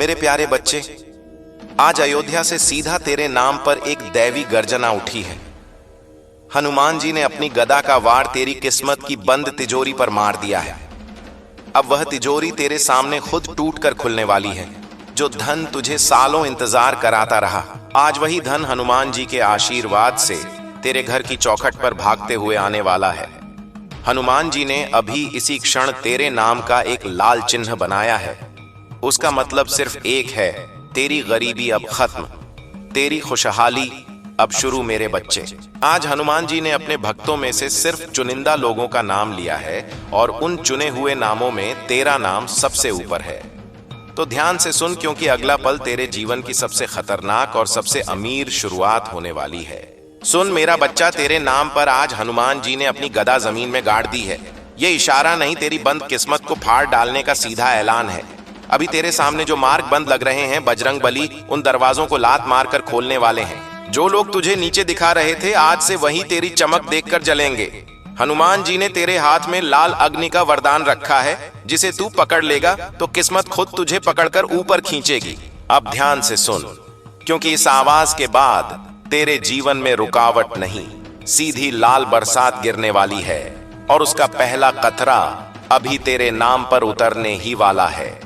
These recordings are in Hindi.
मेरे प्यारे बच्चे, आज अयोध्या से सीधा तेरे नाम पर एक दैवी गर्जना उठी है। हनुमान जी ने अपनी गदा का वार तेरी किस्मत की बंद तिजोरी पर मार दिया है। अब वह तिजोरी तेरे सामने खुद टूटकर खुलने वाली है। जो धन तुझे सालों इंतजार कराता रहा, आज वही धन हनुमान जी के आशीर्वाद से तेरे घर की चौखट पर भागते हुए आने वाला है। हनुमान जी ने अभी इसी क्षण तेरे नाम का एक लाल चिन्ह बनाया है। उसका मतलब सिर्फ एक है, तेरी गरीबी अब खत्म, तेरी खुशहाली अब शुरू। मेरे बच्चे, आज हनुमान जी ने अपने भक्तों में से सिर्फ चुनिंदा लोगों का नाम लिया है और उन चुने हुए नामों में तेरा नाम सबसे ऊपर है। तो ध्यान से सुन, क्योंकि अगला पल तेरे जीवन की सबसे खतरनाक और सबसे अमीर शुरुआत होने वाली है। सुन मेरा बच्चा, तेरे नाम पर आज हनुमान जी ने अपनी गदा जमीन में गाड़ दी है। ये इशारा नहीं, तेरी बंद किस्मत को फाड़ डालने का सीधा ऐलान है। अभी तेरे सामने जो मार्ग बंद लग रहे हैं, बजरंग बली उन दरवाजों को लात मारकर खोलने वाले हैं। जो लोग तुझे नीचे दिखा रहे थे, आज से वही तेरी चमक देखकर जलेंगे। हनुमान जी ने तेरे हाथ में लाल अग्नि का वरदान रखा है, जिसे तू पकड़ लेगा तो किस्मत खुद तुझे पकड़कर ऊपर खींचेगी। अब ध्यान से सुन, क्योंकि इस आवाज के बाद तेरे जीवन में रुकावट नहीं, सीधी लाल बरसात गिरने वाली है और उसका पहला कतरा अभी तेरे नाम पर उतरने ही वाला है।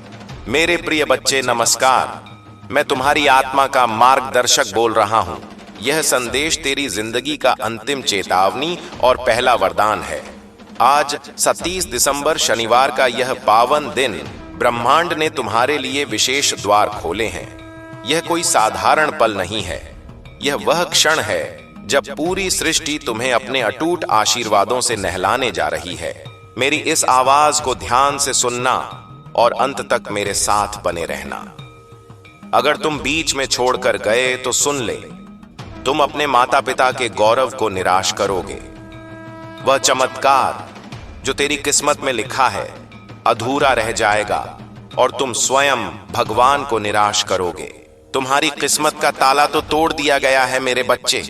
मेरे प्रिय बच्चे, नमस्कार। मैं तुम्हारी आत्मा का मार्गदर्शक बोल रहा हूं। यह संदेश तेरी जिंदगी का अंतिम चेतावनी और पहला वरदान है। आज 27 दिसंबर शनिवार का यह पावन दिन ब्रह्मांड ने तुम्हारे लिए विशेष द्वार खोले हैं। यह कोई साधारण पल नहीं है, यह वह क्षण है जब पूरी सृष्टि तुम्हें अपने अटूट आशीर्वादों से नहलाने जा रही है। मेरी इस आवाज को ध्यान से सुनना और अंत तक मेरे साथ बने रहना। अगर तुम बीच में छोड़कर गए तो सुन ले, तुम अपने माता पिता के गौरव को निराश करोगे। वह चमत्कार जो तेरी किस्मत में लिखा है अधूरा रह जाएगा और तुम स्वयं भगवान को निराश करोगे। तुम्हारी किस्मत का ताला तो तोड़ दिया गया है मेरे बच्चे।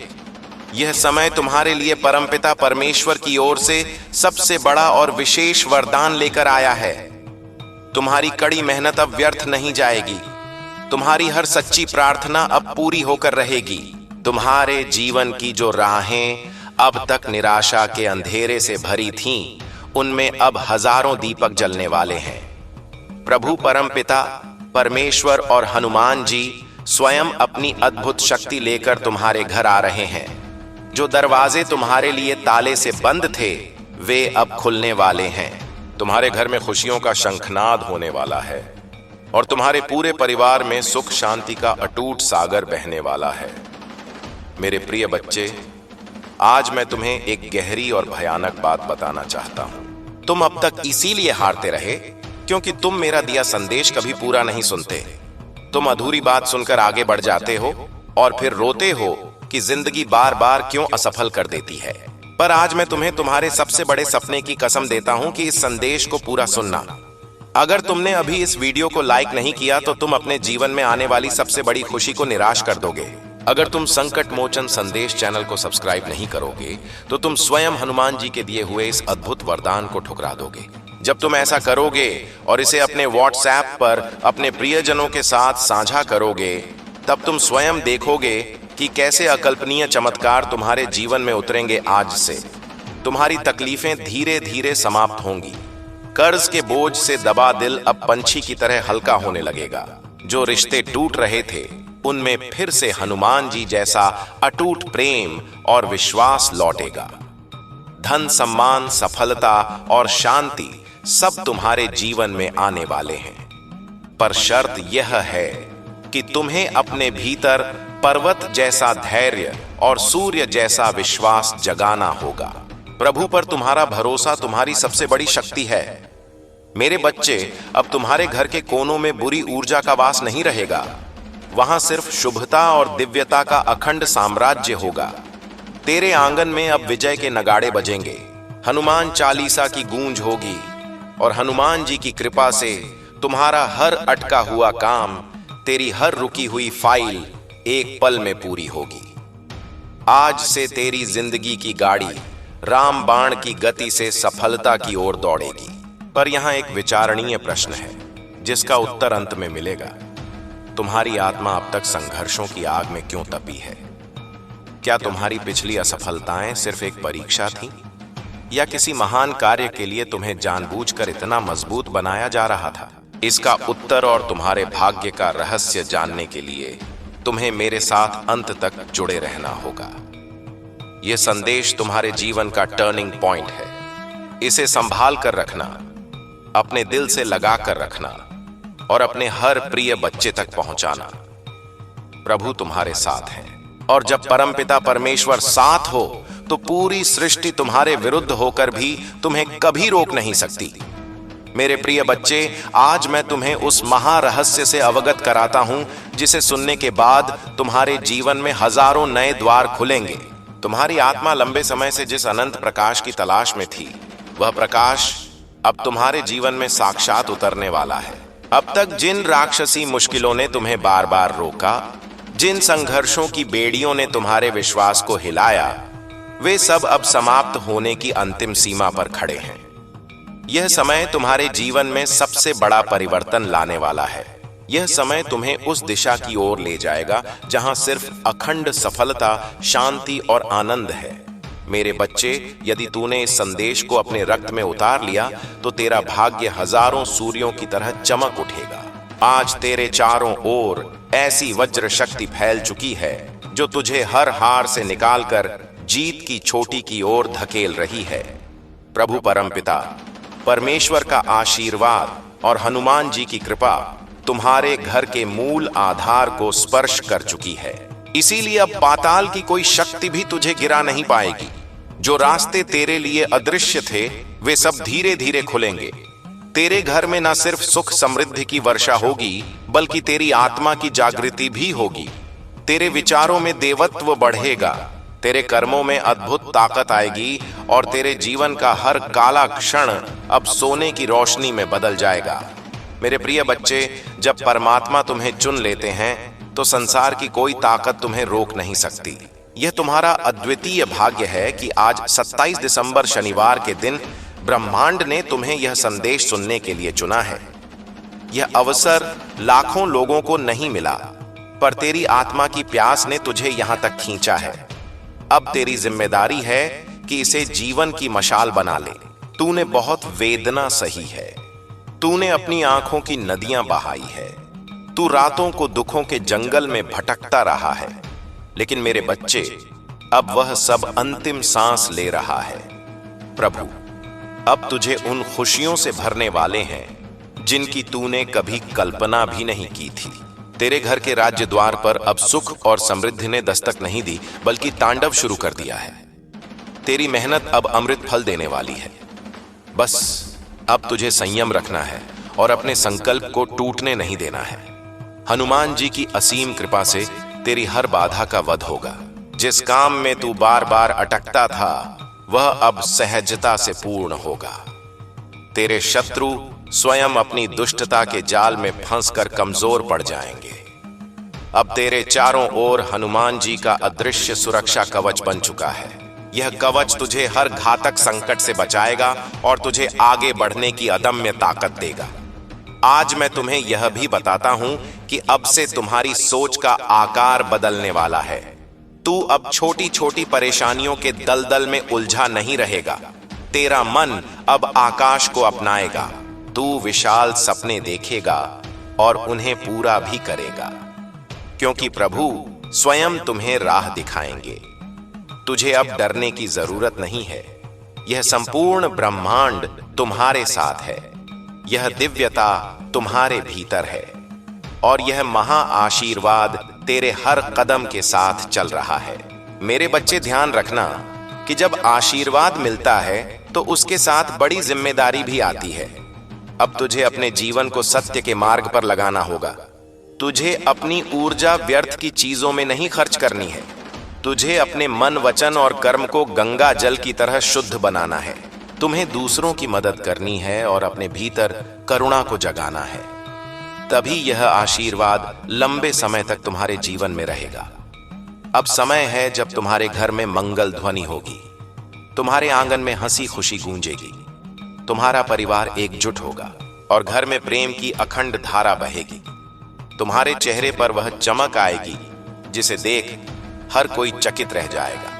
यह समय तुम्हारे लिए परमपिता परमेश्वर की ओर से सबसे बड़ा और विशेष वरदान लेकर आया है। तुम्हारी कड़ी मेहनत अब व्यर्थ नहीं जाएगी। तुम्हारी हर सच्ची प्रार्थना अब पूरी होकर रहेगी। तुम्हारे जीवन की जो राहें अब तक निराशा के अंधेरे से भरी थीं, उनमें अब हजारों दीपक जलने वाले हैं। प्रभु परमपिता परमेश्वर और हनुमान जी स्वयं अपनी अद्भुत शक्ति लेकर तुम्हारे घर आ रहे हैं। जो दरवाजे तुम्हारे लिए ताले से बंद थे, वे अब खुलने वाले हैं। तुम्हारे घर में खुशियों का शंखनाद होने वाला है और तुम्हारे पूरे परिवार में सुख शांति का अटूट सागर बहने वाला है। मेरे प्रिय बच्चे, आज मैं तुम्हें एक गहरी और भयानक बात बताना चाहता हूं। तुम अब तक इसीलिए हारते रहे क्योंकि तुम मेरा दिया संदेश कभी पूरा नहीं सुनते। तुम अधूरी बात सुनकर आगे बढ़ जाते हो और फिर रोते हो कि जिंदगी बार बार क्यों असफल कर देती है। पर आज मैं तुम्हें तुम्हारे सबसे बड़े सपने की कसम देता हूं कि इस संदेश को पूरा सुनना। अगर तुमने अभी इस वीडियो को लाइक नहीं किया तो तुम अपने जीवन में आने वाली सबसे बड़ी खुशी को निराश कर दोगे। अगर तुम संकट मोचन संदेश चैनल को सब्सक्राइब नहीं करोगे तो तुम स्वयं हनुमान जी के दिए हुए इस अद्भुत वरदान को ठुकरा दोगे। जब तुम ऐसा करोगे और इसे अपने व्हाट्सएप पर अपने प्रियजनों के साथ साझा करोगे, तब तुम स्वयं देखोगे कि कैसे अकल्पनीय चमत्कार तुम्हारे जीवन में उतरेंगे। आज से तुम्हारी तकलीफें धीरे धीरे समाप्त होंगी। कर्ज के बोझ से दबा दिल अब पंछी की तरह हल्का होने लगेगा। जो रिश्ते टूट रहे थे, उनमें फिर से हनुमान जी जैसा अटूट प्रेम और विश्वास लौटेगा। धन, सम्मान, सफलता और शांति सब तुम्हारे जीवन में आने वाले हैं। पर शर्त यह है कि तुम्हें अपने भीतर पर्वत जैसा धैर्य और सूर्य जैसा विश्वास जगाना होगा। प्रभु पर तुम्हारा भरोसा तुम्हारी सबसे बड़ी शक्ति है। मेरे बच्चे, अब तुम्हारे घर के कोनों में बुरी ऊर्जा का वास नहीं रहेगा। वहां सिर्फ शुभता और दिव्यता का अखंड साम्राज्य होगा। तेरे आंगन में अब विजय के नगाड़े बजेंगे, हनुमान चालीसा की गूंज होगी और हनुमान जी की कृपा से तुम्हारा हर अटका हुआ काम, तेरी हर रुकी हुई फाइल एक पल में पूरी होगी। आज से तेरी जिंदगी की गाड़ी राम बाण की गति से सफलता की ओर दौड़ेगी। पर यहां एक विचारणीय प्रश्न है जिसका उत्तर अंत में मिलेगा। तुम्हारी आत्मा अब तक संघर्षों की आग में क्यों तपी है? क्या तुम्हारी पिछली असफलताएं सिर्फ एक परीक्षा थी, या किसी महान कार्य के लिए तुम्हें जानबूझकर इतना मजबूत बनाया जा रहा था? इसका उत्तर और तुम्हारे भाग्य का रहस्य जानने के लिए तुम्हें मेरे साथ अंत तक जुड़े रहना होगा। यह संदेश तुम्हारे जीवन का टर्निंग पॉइंट है। इसे संभाल कर रखना, अपने दिल से लगा कर रखना और अपने हर प्रिय बच्चे तक पहुंचाना। प्रभु तुम्हारे साथ है, और जब परमपिता परमेश्वर साथ हो तो पूरी सृष्टि तुम्हारे विरुद्ध होकर भी तुम्हें कभी रोक नहीं सकती। मेरे प्रिय बच्चे, आज मैं तुम्हें उस महारहस्य से अवगत कराता हूं जिसे सुनने के बाद तुम्हारे जीवन में हजारों नए द्वार खुलेंगे। तुम्हारी आत्मा लंबे समय से जिस अनंत प्रकाश की तलाश में थी, वह प्रकाश अब तुम्हारे जीवन में साक्षात उतरने वाला है। अब तक जिन राक्षसी मुश्किलों ने तुम्हें बार बार रोका, जिन संघर्षों की बेड़ियों ने तुम्हारे विश्वास को हिलाया, वे सब अब समाप्त होने की अंतिम सीमा पर खड़े हैं। यह समय तुम्हारे जीवन में सबसे बड़ा परिवर्तन लाने वाला है। यह समय तुम्हें उस दिशा की ओर ले जाएगा जहां सिर्फ अखंड सफलता, शांति और आनंद है। मेरे बच्चे, यदि तूने इस संदेश को अपने रक्त में उतार लिया तो तेरा भाग्य हजारों सूर्यों की तरह चमक उठेगा। आज तेरे चारों ओर ऐसी वज्र शक्ति फैल चुकी है जो तुझे हर हार से निकालकर जीत की चोटी की ओर धकेल रही है। प्रभु परमपिता परमेश्वर का आशीर्वाद और हनुमान जी की कृपा तुम्हारे घर के मूल आधार को स्पर्श कर चुकी है। इसीलिए अब पाताल की कोई शक्ति भी तुझे गिरा नहीं पाएगी। जो रास्ते तेरे लिए अदृश्य थे, वे सब धीरे धीरे खुलेंगे। तेरे घर में न सिर्फ सुख समृद्धि की वर्षा होगी, बल्कि तेरी आत्मा की जागृति भी होगी। तेरे विचारों में देवत्व बढ़ेगा, तेरे कर्मों में अद्भुत ताकत आएगी और तेरे जीवन का हर काला क्षण अब सोने की रोशनी में बदल जाएगा। मेरे प्रिय बच्चे, जब परमात्मा तुम्हें चुन लेते हैं तो संसार की कोई ताकत तुम्हें रोक नहीं सकती। यह तुम्हारा अद्वितीय भाग्य है कि आज 27 दिसंबर शनिवार के दिन ब्रह्मांड ने तुम्हें यह संदेश सुनने के लिए चुना है। यह अवसर लाखों लोगों को नहीं मिला, पर तेरी आत्मा की प्यास ने तुझे यहां तक खींचा है। अब तेरी जिम्मेदारी है कि इसे जीवन की मशाल बना ले। तूने बहुत वेदना सही है, तूने अपनी आंखों की नदियां बहाई है, तू रातों को दुखों के जंगल में भटकता रहा है, लेकिन मेरे बच्चे, अब वह सब अंतिम सांस ले रहा है। प्रभु अब तुझे उन खुशियों से भरने वाले हैं जिनकी तूने कभी कल्पना भी नहीं की थी। तेरे घर के राज्य द्वार पर अब सुख और समृद्धि ने दस्तक नहीं दी, बल्कि तांडव शुरू कर दिया है। तेरी मेहनत अब अमृत फल देने वाली है। बस अब तुझे संयम रखना है और अपने संकल्प को टूटने नहीं देना है। हनुमान जी की असीम कृपा से तेरी हर बाधा का वध होगा। जिस काम में तू बार बार अटकता था, वह अब सहजता से पूर्ण होगा। तेरे शत्रु स्वयं अपनी दुष्टता के जाल में फंसकर कमजोर पड़ जाएंगे। अब तेरे चारों ओर हनुमान जी का अदृश्य सुरक्षा कवच बन चुका है। यह कवच तुझे हर घातक संकट से बचाएगा और तुझे आगे बढ़ने की अदम्य ताकत देगा। आज मैं तुम्हें यह भी बताता हूं कि अब से तुम्हारी सोच का आकार बदलने वाला है। तू अब छोटी छोटी परेशानियों के दलदल में उलझा नहीं रहेगा। तेरा मन अब आकाश को अपनाएगा। तू विशाल सपने देखेगा और उन्हें पूरा भी करेगा, क्योंकि प्रभु स्वयं तुम्हें राह दिखाएंगे। तुझे अब डरने की जरूरत नहीं है। यह संपूर्ण ब्रह्मांड तुम्हारे साथ है। यह दिव्यता तुम्हारे भीतर है और यह महा आशीर्वाद तेरे हर कदम के साथ चल रहा है। मेरे बच्चे, ध्यान रखना कि जब आशीर्वाद मिलता है तो उसके साथ बड़ी जिम्मेदारी भी आती है। अब तुझे अपने जीवन को सत्य के मार्ग पर लगाना होगा। तुझे अपनी ऊर्जा व्यर्थ की चीजों में नहीं खर्च करनी है। तुझे अपने मन, वचन और कर्म को गंगा जल की तरह शुद्ध बनाना है। तुम्हें दूसरों की मदद करनी है और अपने भीतर करुणा को जगाना है। तभी यह आशीर्वाद लंबे समय तक तुम्हारे जीवन में रहेगा। अब समय है जब तुम्हारे घर में मंगल ध्वनि होगी, तुम्हारे आंगन में हंसी खुशी गूंजेगी, तुम्हारा परिवार एकजुट होगा और घर में प्रेम की अखंड धारा बहेगी। तुम्हारे चेहरे पर वह चमक आएगी जिसे देख हर कोई चकित रह जाएगा।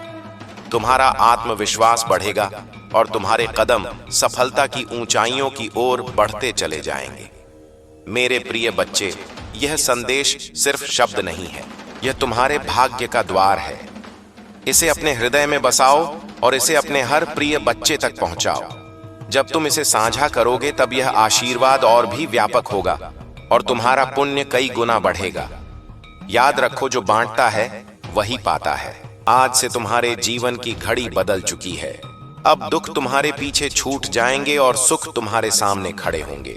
तुम्हारा आत्मविश्वास बढ़ेगा और तुम्हारे कदम सफलता की ऊंचाइयों की ओर बढ़ते चले जाएंगे। मेरे प्रिय बच्चे, यह संदेश सिर्फ शब्द नहीं है, यह तुम्हारे भाग्य का द्वार है। इसे अपने हृदय में बसाओ और इसे अपने हर प्रिय बच्चे तक पहुंचाओ। जब तुम इसे साझा करोगे तब यह आशीर्वाद और भी व्यापक होगा और तुम्हारा पुण्य कई गुना बढ़ेगा। याद रखो, जो बांटता है वही पाता है। आज से तुम्हारे जीवन की घड़ी बदल चुकी है। अब दुख तुम्हारे पीछे छूट जाएंगे और सुख तुम्हारे सामने खड़े होंगे।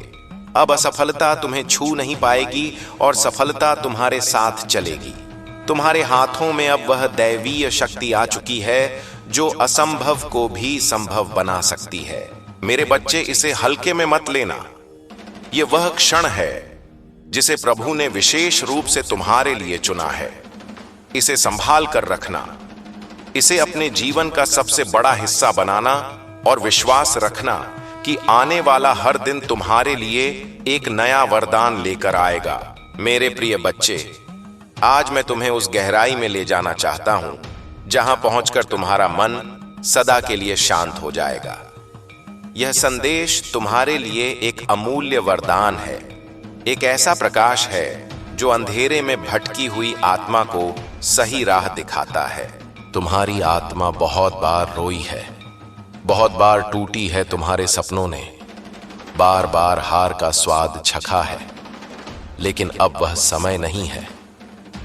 अब असफलता तुम्हें छू नहीं पाएगी और सफलता तुम्हारे साथ चलेगी। तुम्हारे हाथों में अब वह दैवीय शक्ति आ चुकी है जो असंभव को भी संभव बना सकती है। मेरे बच्चे, इसे हल्के में मत लेना। यह वह क्षण है जिसे प्रभु ने विशेष रूप से तुम्हारे लिए चुना है। इसे संभाल कर रखना, इसे अपने जीवन का सबसे बड़ा हिस्सा बनाना और विश्वास रखना कि आने वाला हर दिन तुम्हारे लिए एक नया वरदान लेकर आएगा। मेरे प्रिय बच्चे, आज मैं तुम्हें उस गहराई में ले जाना चाहता हूं जहां पहुंचकर तुम्हारा मन सदा के लिए शांत हो जाएगा। यह संदेश तुम्हारे लिए एक अमूल्य वरदान है, एक ऐसा प्रकाश है जो अंधेरे में भटकी हुई आत्मा को सही राह दिखाता है। तुम्हारी आत्मा बहुत बार रोई है, बहुत बार टूटी है तुम्हारे सपनों ने, बार बार हार का स्वाद चखा है। लेकिन अब वह समय नहीं है,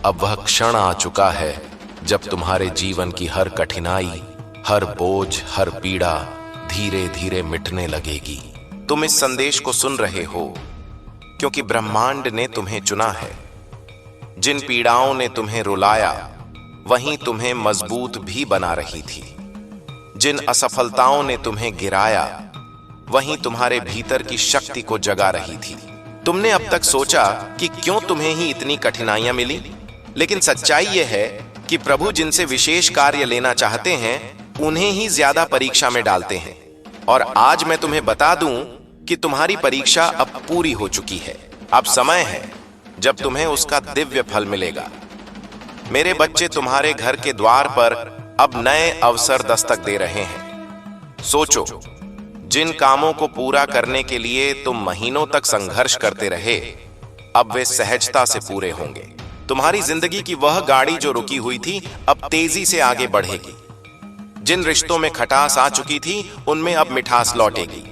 अब वह क्षण आ चुका है जब तुम्हारे जीवन की हर कठिनाई, हर बोझ, हर पीड़ा धीरे धीरे मिटने लगेगी। तुम इस संदेश को सुन रहे हो क्योंकि ब्रह्मांड ने तुम्हें चुना है। जिन पीड़ाओं ने तुम्हें रुलाया वहीं तुम्हें मजबूत भी बना रही थी। जिन असफलताओं ने तुम्हें गिराया वहीं तुम्हारे भीतर की शक्ति को जगा रही थी। तुमने अब तक सोचा कि क्यों तुम्हें ही इतनी कठिनाइयां मिली, लेकिन सच्चाई यह है कि प्रभु जिनसे विशेष कार्य लेना चाहते हैं उन्हें ही ज्यादा परीक्षा में डालते हैं। और आज मैं तुम्हें बता दूं कि तुम्हारी परीक्षा अब पूरी हो चुकी है। अब समय है जब तुम्हें उसका दिव्य फल मिलेगा। मेरे बच्चे, तुम्हारे घर के द्वार पर अब नए अवसर दस्तक दे रहे हैं। सोचो, जिन कामों को पूरा करने के लिए तुम महीनों तक संघर्ष करते रहे, अब वे सहजता से पूरे होंगे। तुम्हारी जिंदगी की वह गाड़ी जो रुकी हुई थी अब तेजी से आगे बढ़ेगी। जिन रिश्तों में खटास आ चुकी थी उनमें अब मिठास लौटेगी।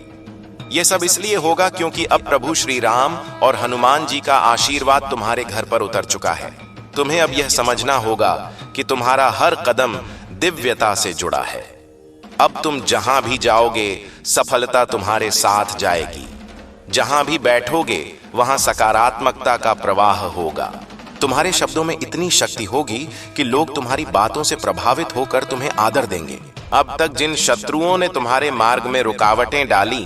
यह सब इसलिए होगा क्योंकि अब प्रभु श्री राम और हनुमान जी का आशीर्वाद तुम्हारे घर पर उतर चुका है। तुम्हें अब यह समझना होगा कि तुम्हारा हर कदम दिव्यता से जुड़ा है। अब तुम जहां भी जाओगे सफलता तुम्हारे साथ जाएगी। जहां भी बैठोगे वहां सकारात्मकता का प्रवाह होगा। तुम्हारे शब्दों में इतनी शक्ति होगी कि लोग तुम्हारी बातों से प्रभावित होकर तुम्हें आदर देंगे। अब तक जिन शत्रुओं ने तुम्हारे मार्ग में रुकावटें डाली,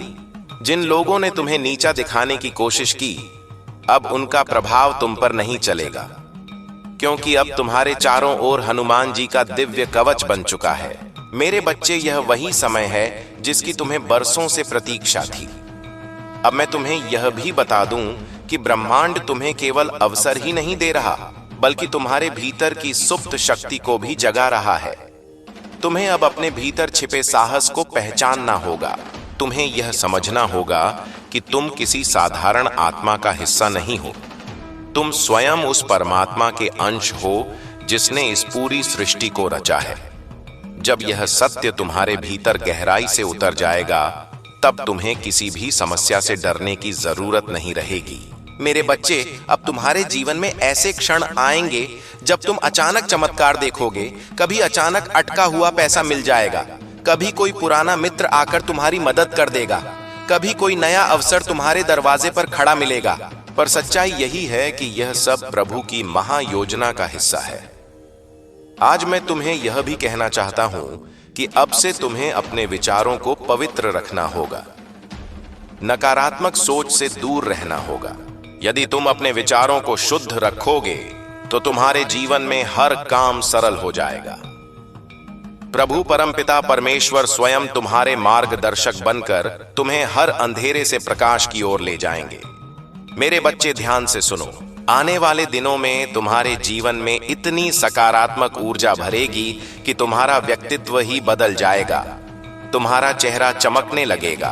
जिन लोगों ने तुम्हें नीचा दिखाने की कोशिश की, अब उनका प्रभाव तुम पर नहीं चलेगा, क्योंकि अब तुम्हारे चारों ओर हनुमान जी का दिव्य कवच बन चुका है। मेरे बच्चे, यह वही समय है जिसकी तुम्हें बरसों से प्रतीक्षा थी। अब मैं तुम्हें यह भी बता दूं कि ब्रह्मांड तुम्हें केवल अवसर ही नहीं दे रहा, बल्कि तुम्हारे भीतर की सुप्त शक्ति को भी जगा रहा है। तुम्हें अब अपने भीतर छिपे साहस को पहचानना होगा। तुम्हें यह समझना होगा कि तुम किसी साधारण आत्मा का हिस्सा नहीं हो। तुम स्वयं उस परमात्मा के अंश हो जिसने इस पूरी सृष्टि को रचा है। जब यह सत्य तुम्हारे भीतर गहराई से उतर जाएगा, तब तुम्हें किसी भी समस्या से डरने की जरूरत नहीं रहेगी। मेरे बच्चे, अब तुम्हारे जीवन में ऐसे क्षण आएंगे जब तुम अचानक चमत्कार देखोगे। कभी अचानक अटका हुआ पैसा मिल जाएगा, कभी कोई पुराना मित्र आकर तुम्हारी मदद कर देगा, कभी कोई नया अवसर तुम्हारे दरवाजे पर खड़ा मिलेगा। पर सच्चाई यही है कि यह सब प्रभु की महायोजना का हिस्सा है। आज मैं तुम्हें यह भी कहना चाहता हूं कि अब से तुम्हें अपने विचारों को पवित्र रखना होगा, नकारात्मक सोच से दूर रहना होगा। यदि तुम अपने विचारों को शुद्ध रखोगे तो तुम्हारे जीवन में हर काम सरल हो जाएगा। प्रभु परमपिता परमेश्वर स्वयं तुम्हारे मार्गदर्शक बनकर तुम्हें हर अंधेरे से प्रकाश की ओर ले जाएंगे। मेरे बच्चे, ध्यान से सुनो। आने वाले दिनों में तुम्हारे जीवन में इतनी सकारात्मक ऊर्जा भरेगी कि तुम्हारा व्यक्तित्व ही बदल जाएगा। तुम्हारा चेहरा चमकने लगेगा।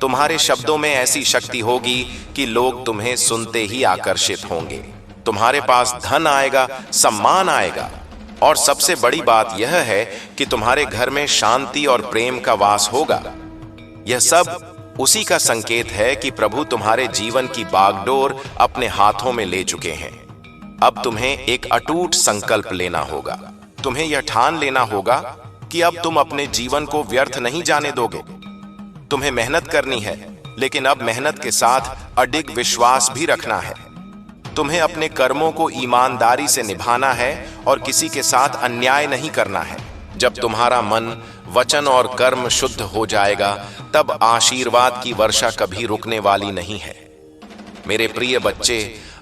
तुम्हारे शब्दों में ऐसी शक्ति होगी कि लोग तुम्हें सुनते ही आकर्षित होंगे। तुम्हारे पास धन आएगा, सम्मान आएगा, और सबसे बड़ी बात यह है कि तुम्हारे घर में शांति और प्रेम का वास होगा। यह सब उसी का संकेत है कि प्रभु तुम्हारे जीवन की बागडोर अपने हाथों में ले चुके हैं। अब तुम्हें एक अटूट संकल्प लेना होगा। तुम्हें यह ठान लेना होगा कि अब तुम अपने जीवन को व्यर्थ नहीं जाने दोगे। तुम्हें मेहनत करनी है, लेकिन अब मेहनत के साथ अडिग विश्वास भी रखना है। तुम्हें अपने कर्मों को ईमानदारी से निभाना है और किसी के साथ अन्याय नहीं करना है। जब तुम्हारा मन, वचन और कर्म शुद्ध हो जाएगा, तब आशीर्वाद की वर्षा कभी रुकने वाली नहीं है। मेरे प्रिय बच्चे,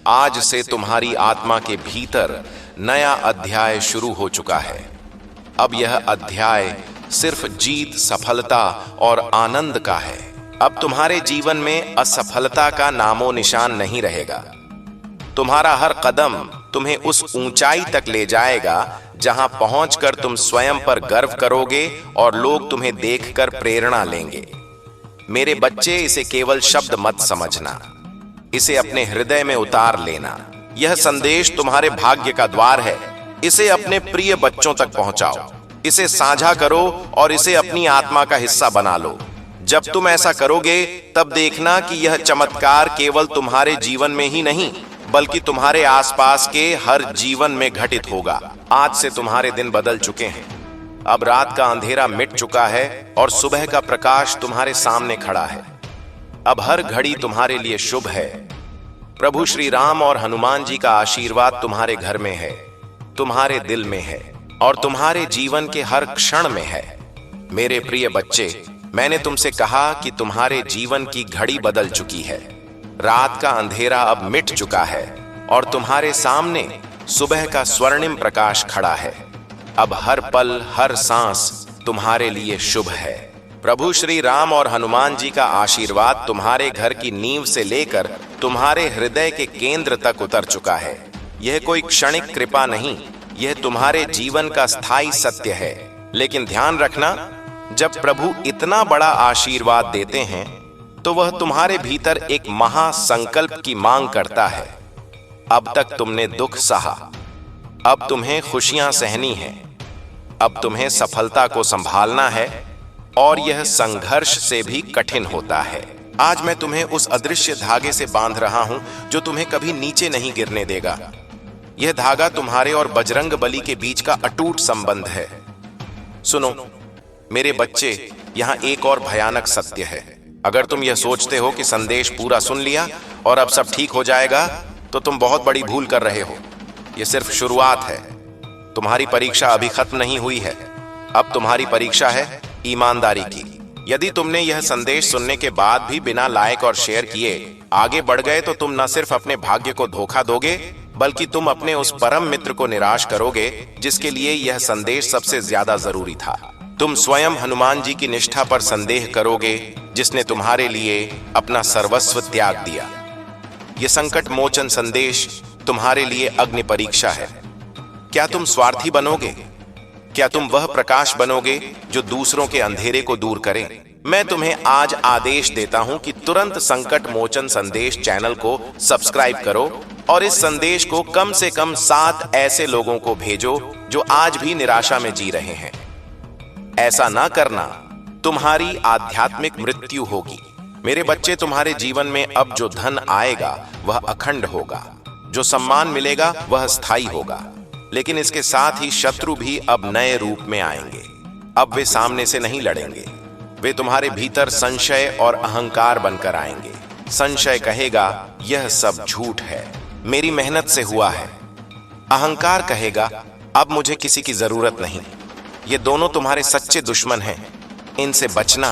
आज से तुम्हारी आत्मा के भीतर नया अध्याय शुरू हो चुका है। अब यह अध्याय सिर्फ जीत, सफलता और आनंद का है। अब तुम्हारे जीवन में असफलता का नामो निशान नहीं रहेगा। तुम्हारा हर कदम तुम्हें उस ऊंचाई तक ले जाएगा जहां पहुंचकर तुम स्वयं पर गर्व करोगे और लोग तुम्हें देखकर प्रेरणा लेंगे। मेरे बच्चे, इसे केवल शब्द मत समझना, इसे अपने हृदय में उतार लेना। यह संदेश तुम्हारे भाग्य का द्वार है। इसे अपने प्रिय बच्चों तक पहुंचाओ, इसे साझा करो और इसे अपनी आत्मा का हिस्सा बना लो। जब तुम ऐसा करोगे, तब देखना कि यह चमत्कार केवल तुम्हारे जीवन में ही नहीं, बल्कि तुम्हारे आसपास के हर जीवन में घटित होगा। आज से तुम्हारे दिन बदल चुके हैं। अब रात का अंधेरा मिट चुका है और सुबह का प्रकाश तुम्हारे सामने खड़ा है। अब हर घड़ी तुम्हारे लिए शुभ है। प्रभु श्री राम और हनुमान जी का आशीर्वाद तुम्हारे घर में है, तुम्हारे दिल में है और तुम्हारे जीवन के हर क्षण में है। मेरे प्रिय बच्चे, मैंने तुमसे कहा कि तुम्हारे जीवन की घड़ी बदल चुकी है। रात का अंधेरा अब मिट चुका है और तुम्हारे सामने सुबह का स्वर्णिम प्रकाश खड़ा है। अब हर पल, हर सांस तुम्हारे लिए शुभ है। प्रभु श्री राम और हनुमान जी का आशीर्वाद तुम्हारे घर की नींव से लेकर तुम्हारे हृदय के केंद्र तक उतर चुका है। यह कोई क्षणिक कृपा नहीं, यह तुम्हारे जीवन का स्थायी सत्य है। लेकिन ध्यान रखना, जब प्रभु इतना बड़ा आशीर्वाद देते हैं, तो वह तुम्हारे भीतर एक महासंकल्प की मांग करता है। अब तक तुमने दुख सहा, अब तुम्हें खुशियां सहनी हैं, अब तुम्हें सफलता को संभालना है और यह संघर्ष से भी कठिन होता है। आज मैं तुम्हें उस अदृश्य धागे से बांध रहा हूं जो तुम्हें कभी नीचे नहीं गिरने देगा। यह धागा तुम्हारे और बजरंग बली के बीच का अटूट संबंध है। सुनो मेरे बच्चे, यहां एक और भयानक सत्य है। अगर तुम यह सोचते हो कि संदेश पूरा सुन लिया और अब सब ठीक हो जाएगा, तो तुम बहुत बड़ी भूल कर रहे हो। यह सिर्फ शुरुआत है। तुम्हारी परीक्षा अभी खत्म नहीं हुई है। अब तुम्हारी परीक्षा है ईमानदारी की। यदि तुमने यह संदेश सुनने के बाद भी बिना लाइक और शेयर किए आगे बढ़ गए, तो तुम न सिर्फ अपने भाग्य को धोखा दोगे, बल्कि तुम अपने उस परम मित्र को निराश करोगे जिसके लिए यह संदेश सबसे ज्यादा जरूरी था। तुम स्वयं हनुमान जी की निष्ठा पर संदेह करोगे, जिसने तुम्हारे लिए अपना सर्वस्व त्याग दिया। यह संकट मोचन संदेश तुम्हारे लिए अग्नि परीक्षा है। क्या तुम स्वार्थी बनोगे? क्या तुम वह प्रकाश बनोगे जो दूसरों के अंधेरे को दूर करे? मैं तुम्हें आज आदेश देता हूं कि तुरंत संकट मोचन संदेश चैनल को सब्सक्राइब करो और इस संदेश को कम से कम 7 ऐसे लोगों को भेजो जो आज भी निराशा में जी रहे हैं। ऐसा ना करना तुम्हारी आध्यात्मिक मृत्यु होगी। मेरे बच्चे, तुम्हारे जीवन में अब जो धन आएगा वह अखंड होगा, जो सम्मान मिलेगा वह स्थायी होगा, लेकिन इसके साथ ही शत्रु भी अब नए रूप में आएंगे। अब वे सामने से नहीं लड़ेंगे, वे तुम्हारे भीतर संशय और अहंकार बनकर आएंगे। संशय कहेगा यह सब झूठ है, मेरी मेहनत से हुआ है। अहंकार कहेगा अब मुझे किसी की जरूरत नहीं। ये दोनों तुम्हारे सच्चे दुश्मन हैं, इनसे बचना।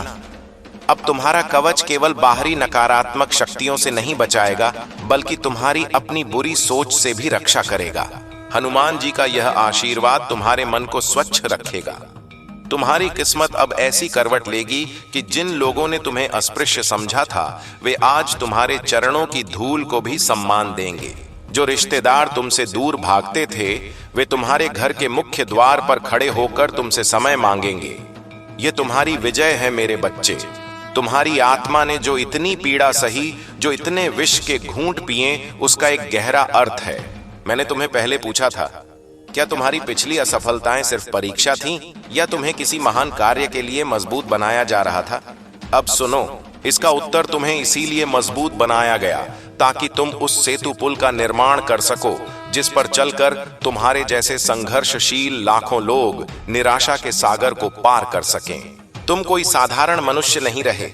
अब तुम्हारा कवच केवल बाहरी नकारात्मक शक्तियों से नहीं बचाएगा, बल्कि तुम्हारी अपनी बुरी सोच से भी रक्षा करेगा। हनुमान जी का यह आशीर्वाद तुम्हारे मन को स्वच्छ रखेगा। तुम्हारी किस्मत अब ऐसी करवट लेगी कि जिन लोगों ने तुम्हें अस्पृश्य समझा था, वे आज तुम्हारे चरणों की धूल को भी सम्मान देंगे। जो रिश्तेदार तुमसे दूर भागते थे वे तुम्हारे घर के मुख्य द्वार पर खड़े होकर तुमसे समय मांगेंगे। ये तुम्हारी विजय है मेरे बच्चे। तुम्हारी आत्मा ने जो इतनी पीड़ा सही, जो इतने विष के घूंट पिए, उसका एक गहरा अर्थ है। मैंने तुम्हें पहले पूछा था, क्या तुम्हारी पिछली असफलताएं सिर्फ परीक्षा थीं या तुम्हें किसी महान कार्य के लिए मजबूत बनाया जा रहा था? अब सुनो, इसका उत्तर तुम्हें इसीलिए मजबूत बनाया गया ताकि तुम उस सेतु पुल का निर्माण कर सको जिस पर चलकर तुम्हारे जैसे संघर्षशील लाखों लोग निराशा के सागर को पार कर सकें। तुम कोई साधारण मनुष्य नहीं रहे,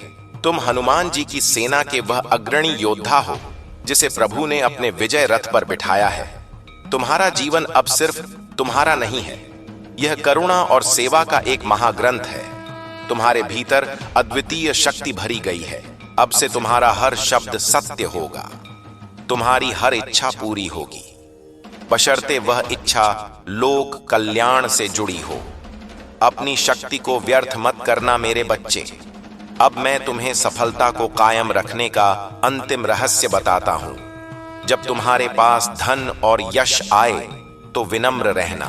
तुम हनुमान जी की सेना के वह अग्रणी योद्धा हो जिसे प्रभु ने अपने विजय रथ पर बिठाया है। तुम्हारा जीवन अब सिर्फ तुम्हारा नहीं है, यह करुणा और सेवा का एक महाग्रंथ है। तुम्हारे भीतर अद्वितीय शक्ति भरी गई है। अब से तुम्हारा हर शब्द सत्य होगा, तुम्हारी हर इच्छा पूरी होगी, बशर्ते वह इच्छा लोक कल्याण से जुड़ी हो। अपनी शक्ति को व्यर्थ मत करना मेरे बच्चे। अब मैं तुम्हें सफलता को कायम रखने का अंतिम रहस्य बताता हूं। जब तुम्हारे पास धन और यश आए तो विनम्र रहना।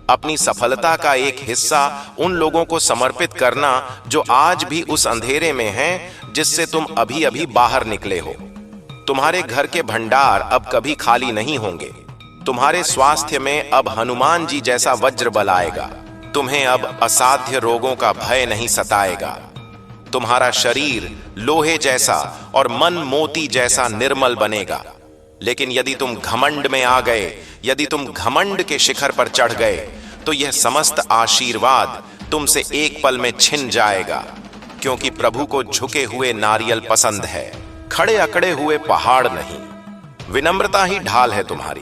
अपनी सफलता का एक हिस्सा उन लोगों को समर्पित करना जो आज भी उस अंधेरे में हैं जिससे तुम अभी अभी बाहर निकले हो। तुम्हारे घर के भंडार अब कभी खाली नहीं होंगे। तुम्हारे स्वास्थ्य में अब हनुमान जी जैसा वज्र बल आएगा। तुम्हें अब असाध्य रोगों का भय नहीं सताएगा। तुम्हारा शरीर लोहे जैसा और मन मोती जैसा निर्मल बनेगा। लेकिन यदि तुम घमंड में आ गए, यदि तुम घमंड के शिखर पर चढ़ गए, तो यह समस्त आशीर्वाद तुमसे एक पल में छिन जाएगा, क्योंकि प्रभु को झुके हुए नारियल पसंद है, खड़े अकड़े हुए पहाड़ नहीं। विनम्रता ही ढाल है तुम्हारी।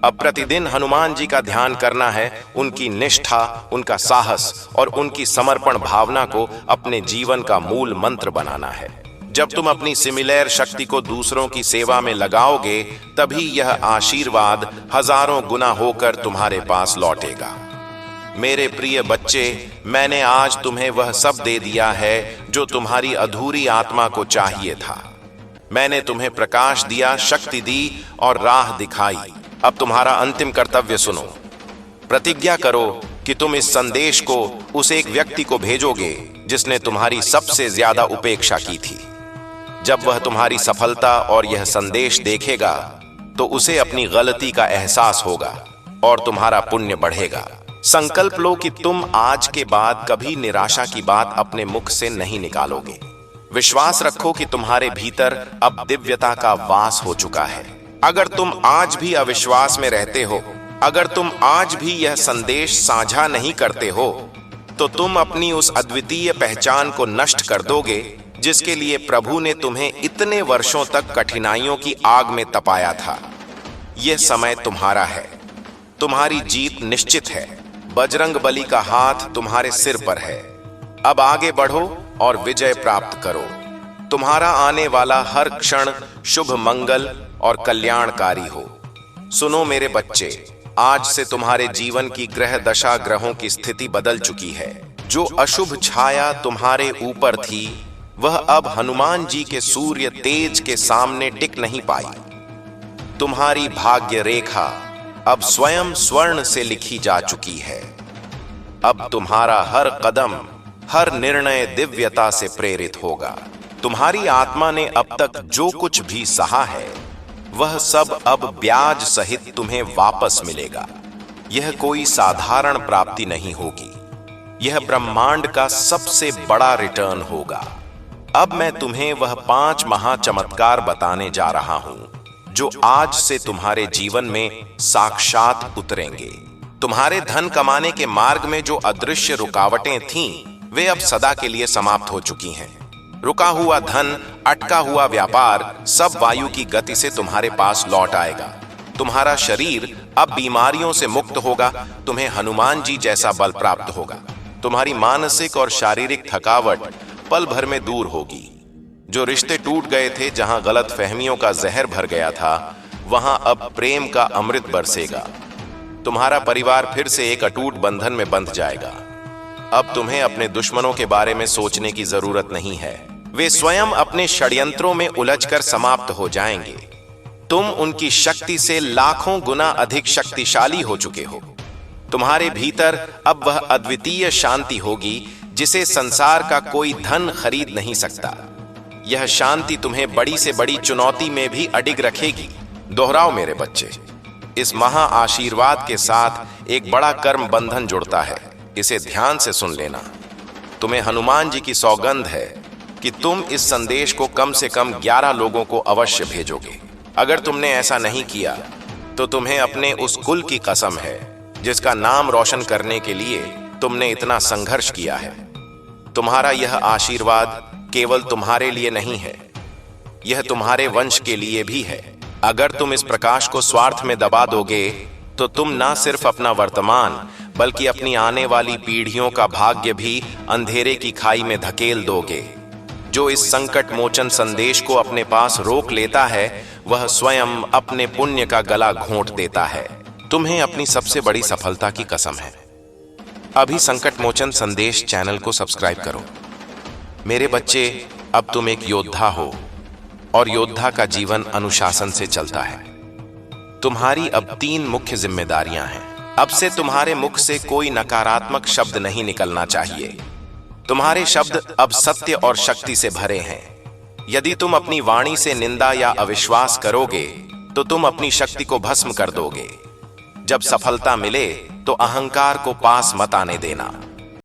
अब प्रतिदिन हनुमान जी का ध्यान करना है, उनकी निष्ठा, उनका साहस और उनकी समर्पण भावना को अपने जीवन का मूल मंत्र बनाना है। जब तुम अपनी सिमिलर शक्ति को दूसरों की सेवा में लगाओगे, तभी यह आशीर्वाद हजारों गुना होकर तुम्हारे पास लौटेगा। मेरे प्रिय बच्चे, मैंने आज तुम्हें वह सब दे दिया है जो तुम्हारी अधूरी आत्मा को चाहिए था। मैंने तुम्हें प्रकाश दिया, शक्ति दी और राह दिखाई। अब तुम्हारा अंतिम कर्तव्य सुनो। प्रतिज्ञा करो कि तुम इस संदेश को उस एक व्यक्ति को भेजोगे जिसने तुम्हारी सबसे ज्यादा उपेक्षा की थी। जब वह तुम्हारी सफलता और यह संदेश देखेगा तो उसे अपनी गलती का एहसास होगा और तुम्हारा पुण्य बढ़ेगा। संकल्प लो कि तुम आज के बाद कभी निराशा की बात अपने मुख से नहीं निकालोगे। विश्वास रखो कि तुम्हारे भीतर अब दिव्यता का वास हो चुका है। अगर तुम आज भी अविश्वास में रहते हो, अगर तुम आज भी यह संदेश साझा नहीं करते हो, तो तुम अपनी उस अद्वितीय पहचान को नष्ट कर दोगे जिसके लिए प्रभु ने तुम्हें इतने वर्षों तक कठिनाइयों की आग में तपाया था। यह समय तुम्हारा है, तुम्हारी जीत निश्चित है। बजरंग बली का हाथ तुम्हारे सिर पर है। अब आगे बढ़ो और विजय प्राप्त करो। तुम्हारा आने वाला हर क्षण शुभ, मंगल और कल्याणकारी हो। सुनो मेरे बच्चे, आज से तुम्हारे जीवन की ग्रह दशा, ग्रहों की स्थिति बदल चुकी है। जो अशुभ छाया तुम्हारे ऊपर थी वह अब हनुमान जी के सूर्य तेज के सामने टिक नहीं पाई। तुम्हारी भाग्य रेखा अब स्वयं स्वर्ण से लिखी जा चुकी है। अब तुम्हारा हर कदम, हर निर्णय दिव्यता से प्रेरित होगा। तुम्हारी आत्मा ने अब तक जो कुछ भी सहा है वह सब अब ब्याज सहित तुम्हें वापस मिलेगा। यह कोई साधारण प्राप्ति नहीं होगी, यह ब्रह्मांड का सबसे बड़ा रिटर्न होगा। अब मैं तुम्हें वह 5 महाचमत्कार बताने जा रहा हूं जो आज से तुम्हारे जीवन में साक्षात उतरेंगे। तुम्हारे धन कमाने के मार्ग में जो अदृश्य रुकावटें थीं, वे अब सदा के लिए समाप्त हो चुकी हैं। रुका हुआ धन, अटका हुआ व्यापार, सब वायु की गति से तुम्हारे पास लौट आएगा। तुम्हारा शरीर अब बीमारियों से मुक्त होगा। तुम्हें हनुमान जी जैसा बल प्राप्त होगा। तुम्हारी मानसिक और शारीरिक थकावट पल भर में दूर होगी। जो रिश्ते टूट गए थे, जहां गलत फहमियों का जहर भर गया था, वहां अब प्रेम का अमृत बरसेगा। तुम्हारा परिवार फिर से एक अटूट बंधन में बंध जाएगा। अब तुम्हें अपने दुश्मनों के बारे में सोचने की जरूरत नहीं है। वे स्वयं अपने षड्यंत्रों में उलझकर समाप्त हो जाएंगे। तुम उनकी शक्ति से लाखों गुना अधिक शक्तिशाली हो चुके हो। तुम्हारे भीतर अब वह अद्वितीय शांति होगी जिसे संसार का कोई धन खरीद नहीं सकता। यह शांति तुम्हें बड़ी से बड़ी चुनौती में भी अडिग रखेगी। दोहराओ मेरे बच्चे, इस महा आशीर्वाद के साथ एक बड़ा कर्म बंधन जुड़ता है। इसे ध्यान से सुन लेना। तुम्हें हनुमान जी की सौगंध है कि तुम इस संदेश को कम से कम 11 लोगों को अवश्य भेजोगे। अगर तुमने ऐसा नहीं किया तो तुम्हें अपने उस कुल की कसम है जिसका नाम रोशन करने के लिए तुमने इतना संघर्ष किया है। तुम्हारा यह आशीर्वाद केवल तुम्हारे लिए नहीं है, यह तुम्हारे वंश के लिए भी है। अगर तुम इस प्रकाश को स्वार्थ में दबा दोगे तो तुम ना सिर्फ अपना वर्तमान बल्कि अपनी आने वाली पीढ़ियों का भाग्य भी अंधेरे की खाई में धकेल दोगे। जो इस संकट मोचन संदेश को अपने पास रोक लेता है वह स्वयं अपने पुण्य का गला घोंट देता है। तुम्हें अपनी सबसे बड़ी सफलता की कसम है। अभी संकट मोचन संदेश चैनल को सब्सक्राइब करो। मेरे बच्चे, अब तुम एक योद्धा हो और योद्धा का जीवन अनुशासन से चलता है। तुम्हारी अब 3 मुख्य जिम्मेदारियां हैं। अब से तुम्हारे मुख से कोई नकारात्मक शब्द नहीं निकलना चाहिए। तुम्हारे शब्द अब सत्य और शक्ति से भरे हैं। यदि तुम अपनी वाणी से निंदा या अविश्वास करोगे तो तुम अपनी शक्ति को भस्म कर दोगे। जब सफलता मिले तो अहंकार को पास मत आने देना।